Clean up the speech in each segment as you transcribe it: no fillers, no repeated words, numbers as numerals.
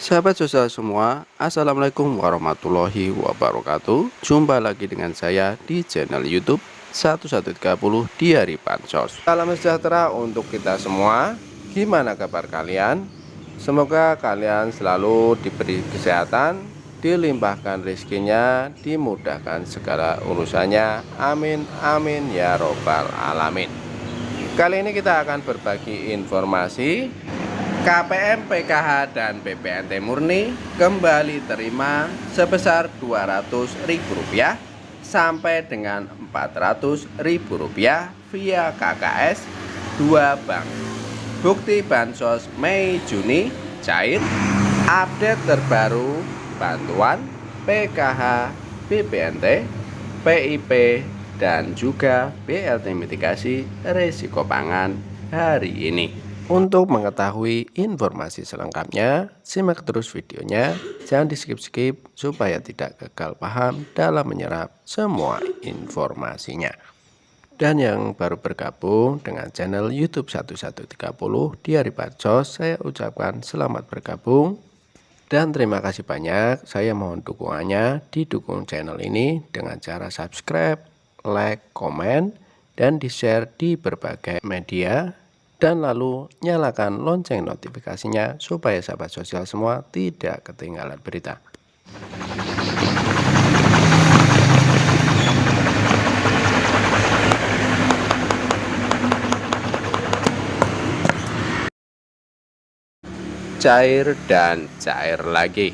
Sahabat sosial semua, Assalamualaikum warahmatullahi wabarakatuh. Jumpa lagi dengan saya di channel YouTube 1130 di hari Bansos. Salam sejahtera untuk kita semua. Gimana kabar kalian? Semoga kalian selalu diberi kesehatan, dilimpahkan rezekinya, dimudahkan segala urusannya. Amin amin ya robbal alamin. Kali ini kita akan berbagi informasi KPM, PKH, dan BPNT murni kembali terima sebesar Rp200.000 sampai dengan Rp400.000 via KKS 2 bank. Bukti Bansos Mei Juni cair, update terbaru bantuan PKH, BPNT, PIP, dan juga BLT mitigasi risiko pangan hari ini. Untuk mengetahui informasi selengkapnya, simak terus videonya, jangan di skip-skip supaya tidak gagal paham dalam menyerap semua informasinya. Dan yang baru bergabung dengan channel YouTube 1130 di hari Bansos, saya ucapkan selamat bergabung dan terima kasih banyak. Saya mohon dukungannya, didukung channel ini dengan cara subscribe, like, komen, dan di-share di berbagai media. Dan lalu nyalakan lonceng notifikasinya supaya sahabat sosial semua tidak ketinggalan berita. Cair dan cair lagi.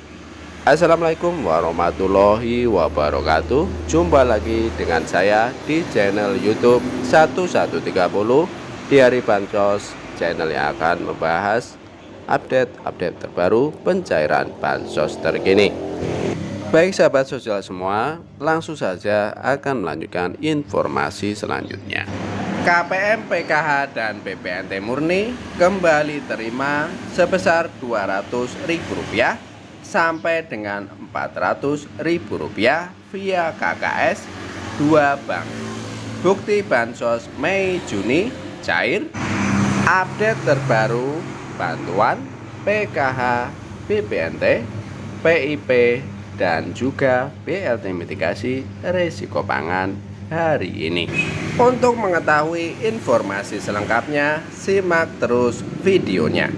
Assalamualaikum warahmatullahi wabarakatuh. Jumpa lagi dengan saya di channel YouTube 1130 di hari Bansos, channel yang akan membahas update terbaru pencairan bansos terkini. Baik sahabat sosial semua, langsung saja akan melanjutkan informasi selanjutnya. KPM, PKH, dan BPNT murni kembali terima sebesar Rp200.000 sampai dengan Rp400.000 via KKS 2 bank. Bukti Bansos Mei Juni cair, update terbaru bantuan PKH, BPNT, PIP, dan juga BLT mitigasi risiko pangan hari ini. Untuk mengetahui informasi selengkapnya, simak terus videonya.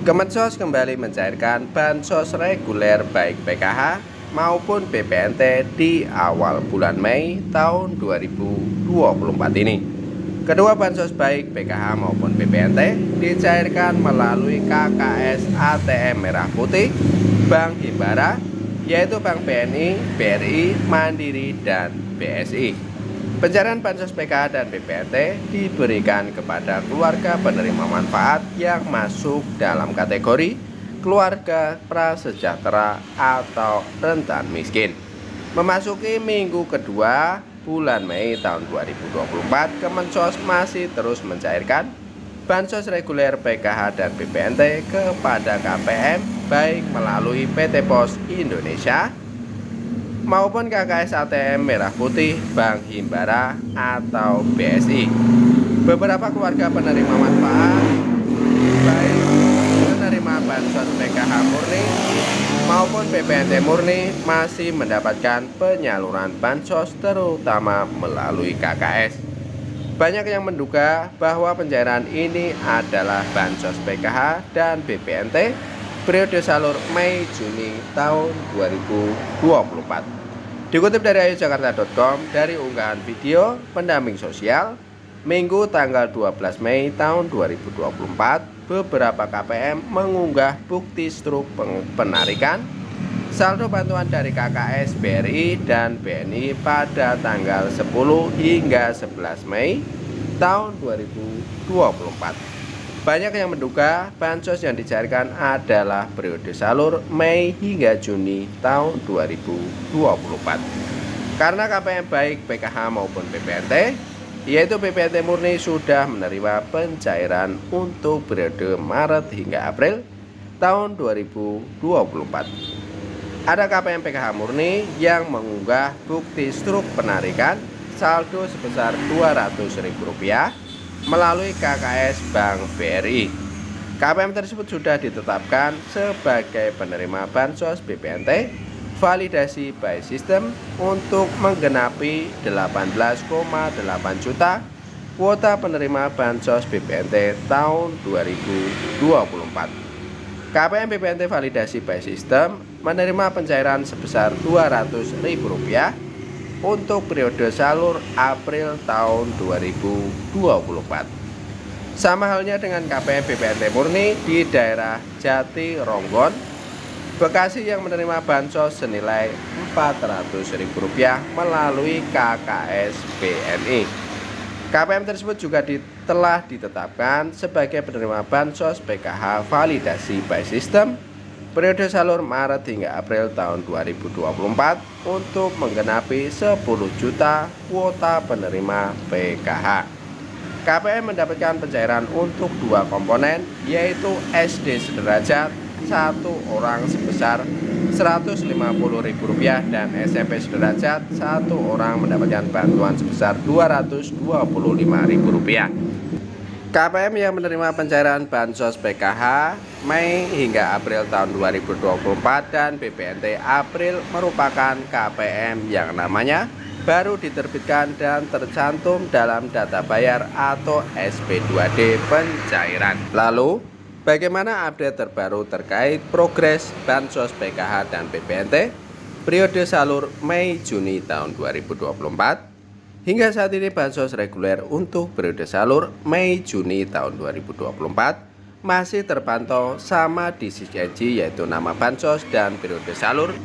Kemensos kembali mencairkan bansos reguler baik PKH maupun BPNT di awal bulan Mei tahun 2024 ini. Kedua bansos baik PKH maupun BPNT dicairkan melalui KKS ATM Merah Putih, Bank Himbara, yaitu Bank BNI, BRI, Mandiri, dan BSI. Pencairan bansos PKH dan BPNT diberikan kepada keluarga penerima manfaat yang masuk dalam kategori keluarga prasejahtera atau rentan miskin. Memasuki minggu kedua bulan Mei tahun 2024, Kemensos masih terus mencairkan bansos reguler PKH dan BPNT kepada KPM baik melalui PT Pos Indonesia maupun KKS ATM Merah Putih, Bank Himbara, atau BSI. Beberapa keluarga penerima manfaat baik penerima bansos PKH murni maupun BPNT murni masih mendapatkan penyaluran bansos terutama melalui KKS. Banyak yang menduga bahwa pencairan ini adalah bansos PKH dan BPNT periode salur Mei Juni tahun 2024. Dikutip dari ayojakarta.com dari unggahan video pendamping sosial Minggu tanggal 12 Mei tahun 2024, beberapa KPM mengunggah bukti struk penarikan saldo bantuan dari KKS, BRI, dan BNI pada tanggal 10 hingga 11 Mei tahun 2024. Banyak yang menduga bansos yang dicairkan adalah periode salur Mei hingga Juni tahun 2024. Karena KPM baik PKH maupun BPNT, yaitu BPNT murni sudah menerima pencairan untuk periode Maret hingga April tahun 2024. Ada KPM PKH murni yang mengunggah bukti struk penarikan saldo sebesar Rp200.000 melalui KKS Bank BRI. KPM tersebut sudah ditetapkan sebagai penerima Bansos BPNT validasi by system untuk menggenapi 18,8 juta kuota penerima Bansos BPNT tahun 2024. KPM BPNT validasi by system menerima pencairan sebesar Rp200.000 untuk periode salur April tahun 2024. Sama halnya dengan KPM BPNT murni di daerah Jati Ronggon, Bekasi yang menerima bansos senilai Rp400.000 melalui KKS BNI. KPM tersebut juga telah ditetapkan sebagai penerima bansos PKH validasi by system periode salur Maret hingga April tahun 2024 untuk menggenapi 10 juta kuota penerima PKH. KPM mendapatkan pencairan untuk 2 komponen, yaitu SD sederajat 1 orang sebesar Rp150.000 dan SMP sederajat 1 orang mendapatkan bantuan sebesar Rp225.000. KPM yang menerima pencairan Bansos PKH Mei hingga April tahun 2024 dan BPNT April merupakan KPM yang namanya baru diterbitkan dan tercantum dalam data bayar atau SP2D pencairan. Lalu, bagaimana update terbaru terkait progres Bansos PKH dan BPNT periode salur Mei-Juni tahun 2024? Hingga saat ini Bansos reguler untuk periode salur Mei-Juni tahun 2024 masih terpantau sama di CCNG, yaitu nama Bansos dan periode salur.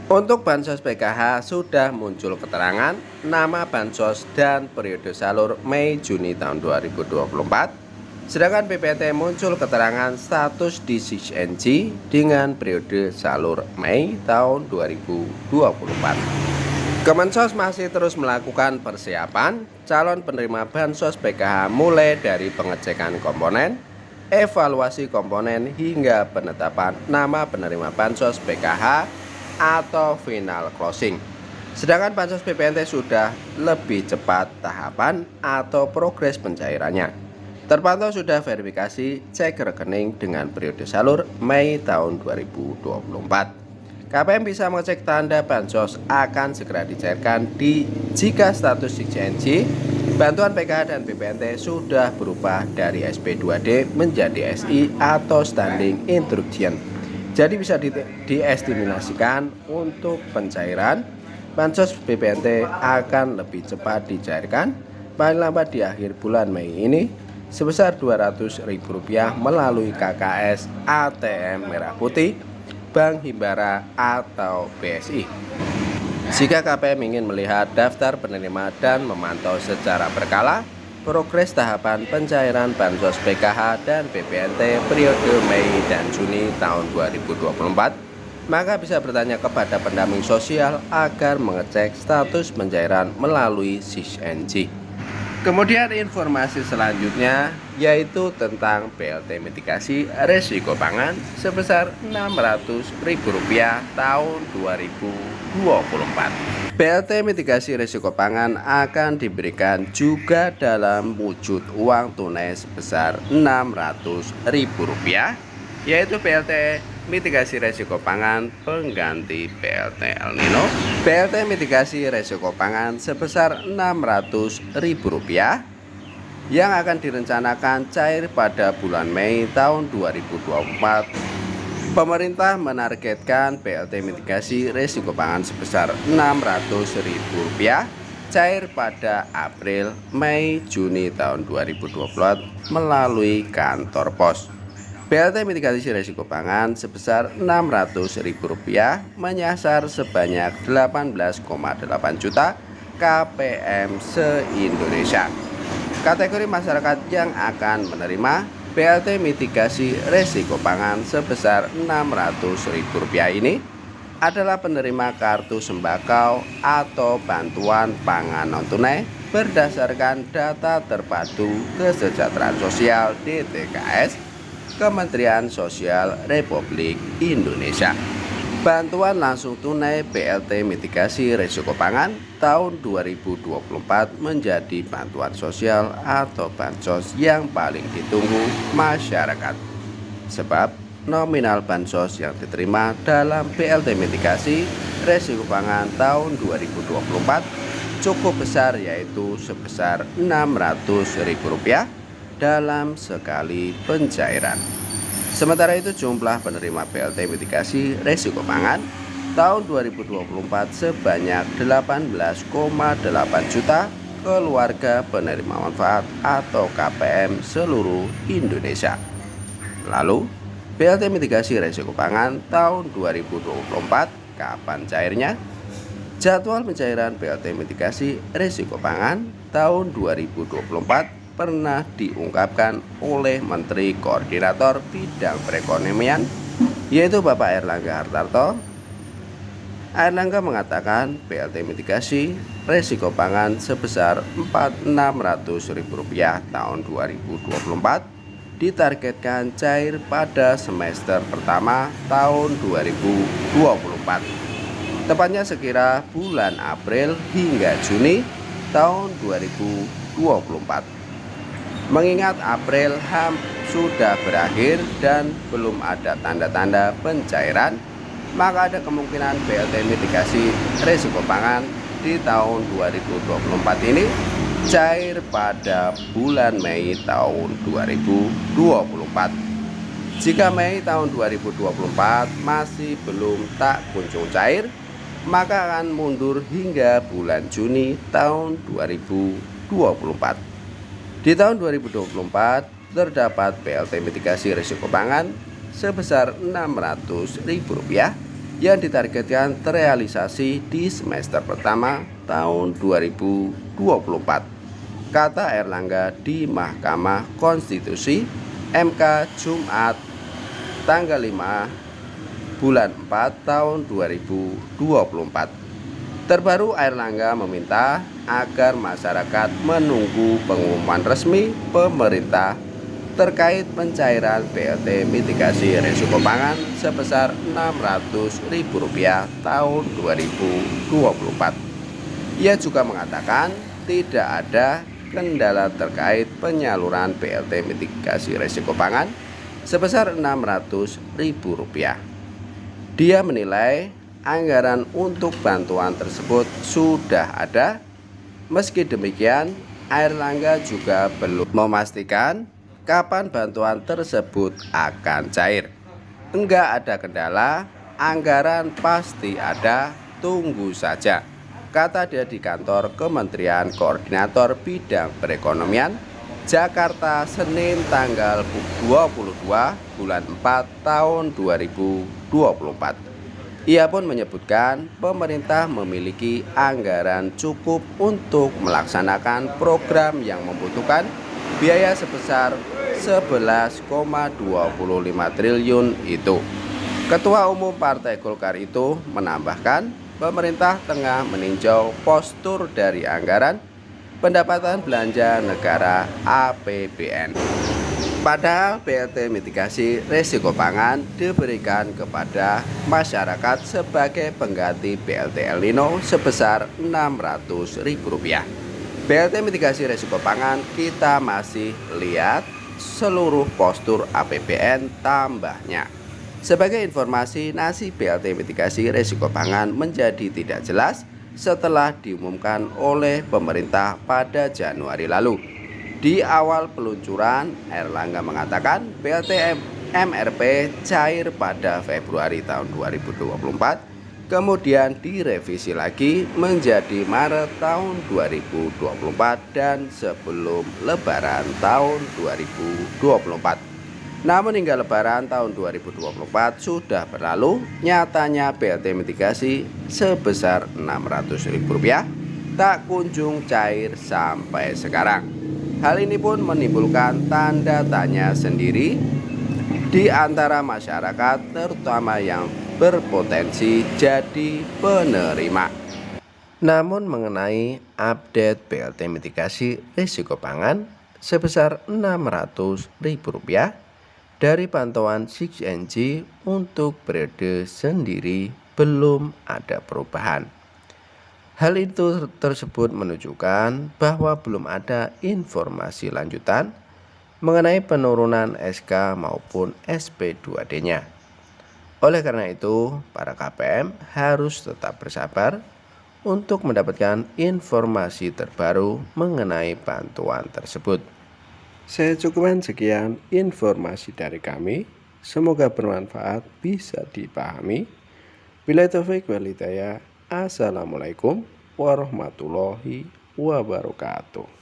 Untuk Bansos PKH sudah muncul keterangan nama Bansos dan periode salur Mei-Juni tahun 2024. Sedangkan BPNT muncul keterangan status di CCNG dengan periode salur Mei tahun 2024. Kemensos masih terus melakukan persiapan calon penerima Bansos PKH mulai dari pengecekan komponen, evaluasi komponen hingga penetapan nama penerima Bansos PKH atau final closing. Sedangkan Bansos BPNT sudah lebih cepat tahapan atau progres pencairannya. Terpantau sudah verifikasi cek rekening dengan periode salur Mei tahun 2024. KPM bisa mengecek tanda Bansos akan segera dicairkan jika status CCNG, bantuan PKH dan BPNT sudah berubah dari SP2D menjadi SI atau Standing Instruction. Jadi bisa diestimasikan untuk pencairan Bansos BPNT akan lebih cepat dicairkan paling lambat di akhir bulan Mei ini sebesar Rp200.000 melalui KKS ATM Merah Putih, Bank Himbara atau BSI. Jika KPM ingin melihat daftar penerima dan memantau secara berkala progres tahapan pencairan Bansos PKH dan BPNT periode Mei dan Juni tahun 2024, maka bisa bertanya kepada pendamping sosial agar mengecek status pencairan melalui CCNG. Kemudian informasi selanjutnya yaitu tentang BLT mitigasi resiko pangan sebesar Rp600.000 tahun 2024. BLT mitigasi risiko pangan akan diberikan juga dalam wujud uang tunai sebesar Rp600.000, yaitu BLT mitigasi risiko pangan pengganti BLT El Nino, BLT mitigasi risiko pangan sebesar Rp600.000 yang akan direncanakan cair pada bulan Mei tahun 2024. Pemerintah menargetkan BLT mitigasi risiko pangan sebesar Rp600.000 cair pada April, Mei, Juni tahun 2024 melalui kantor pos. BLT mitigasi risiko pangan sebesar Rp600.000 menyasar sebanyak 18,8 juta KPM se-Indonesia. Kategori masyarakat yang akan menerima BLT mitigasi risiko pangan sebesar Rp600.000 ini adalah penerima kartu sembako atau bantuan pangan non-tunai berdasarkan data terpadu kesejahteraan sosial DTKS Kementerian Sosial Republik Indonesia. Bantuan langsung tunai BLT mitigasi risiko pangan tahun 2024 menjadi bantuan sosial atau bansos yang paling ditunggu masyarakat. Sebab nominal bansos yang diterima dalam BLT mitigasi risiko pangan tahun 2024 cukup besar, yaitu sebesar Rp600.000 dalam sekali pencairan. Sementara itu jumlah penerima BLT mitigasi risiko pangan tahun 2024 sebanyak 18,8 juta keluarga penerima manfaat atau KPM seluruh Indonesia. Lalu BLT mitigasi risiko pangan tahun 2024 kapan cairnya? Jadwal pencairan BLT mitigasi risiko pangan tahun 2024 pernah diungkapkan oleh Menteri Koordinator Bidang Perekonomian, yaitu Bapak Airlangga Hartarto. Airlangga mengatakan BLT mitigasi risiko pangan sebesar Rp600.000 tahun 2024 ditargetkan cair pada semester pertama tahun 2024, tepatnya sekira bulan April hingga Juni tahun 2024. Mengingat April sudah berakhir dan belum ada tanda-tanda pencairan, maka ada kemungkinan BLT mitigasi risiko pangan di tahun 2024 ini cair pada bulan Mei tahun 2024. Jika Mei tahun 2024 masih belum tak kunjung cair, maka akan mundur hingga bulan Juni tahun 2024. Di tahun 2024 terdapat BLT mitigasi risiko pangan sebesar Rp600.000 yang ditargetkan terrealisasi di semester pertama tahun 2024, kata Airlangga di Mahkamah Konstitusi MK Jumat tanggal 5 bulan 4 tahun 2024. Terbaru, Airlangga meminta agar masyarakat menunggu pengumuman resmi pemerintah terkait pencairan BLT mitigasi risiko pangan sebesar Rp600.000 tahun 2024. Ia juga mengatakan tidak ada kendala terkait penyaluran BLT mitigasi risiko pangan sebesar Rp600.000. Dia menilai anggaran untuk bantuan tersebut sudah ada. Meski demikian, Airlangga juga belum memastikan kapan bantuan tersebut akan cair. Enggak ada kendala, anggaran pasti ada, tunggu saja, kata dia di kantor Kementerian Koordinator Bidang Perekonomian, Jakarta, Senin tanggal 22 bulan 4 tahun 2024. Ia pun menyebutkan pemerintah memiliki anggaran cukup untuk melaksanakan program yang membutuhkan biaya sebesar 11,25 triliun itu. Ketua Umum Partai Golkar itu menambahkan pemerintah tengah meninjau postur dari anggaran pendapatan belanja negara APBN. Padahal BLT mitigasi risiko pangan diberikan kepada masyarakat sebagai pengganti BLT El Nino sebesar Rp600.000. BLT mitigasi risiko pangan kita masih lihat seluruh postur APBN tambahnya. Sebagai informasi, nasib BLT mitigasi risiko pangan menjadi tidak jelas setelah diumumkan oleh pemerintah pada Januari lalu. Di awal peluncuran, Airlangga mengatakan BLT MRP cair pada Februari tahun 2024, kemudian direvisi lagi menjadi Maret tahun 2024 dan sebelum Lebaran tahun 2024. Namun hingga Lebaran tahun 2024 sudah berlalu, nyatanya BLT mitigasi sebesar Rp600.000 tak kunjung cair sampai sekarang. Hal ini pun menimbulkan tanda tanya sendiri di antara masyarakat, terutama yang berpotensi jadi penerima. Namun mengenai update BLT mitigasi risiko pangan sebesar Rp600.000, Dari pantauan 6NG untuk periode sendiri belum ada perubahan. Hal itu tersebut menunjukkan bahwa belum ada informasi lanjutan mengenai penurunan SK maupun SP2D-nya. Oleh karena itu, para KPM harus tetap bersabar untuk mendapatkan informasi terbaru mengenai bantuan tersebut. Saya cukupkan sekian informasi dari kami. Semoga bermanfaat, bisa dipahami. Bila taufik wal hidayah. Assalamualaikum warahmatullahi wabarakatuh.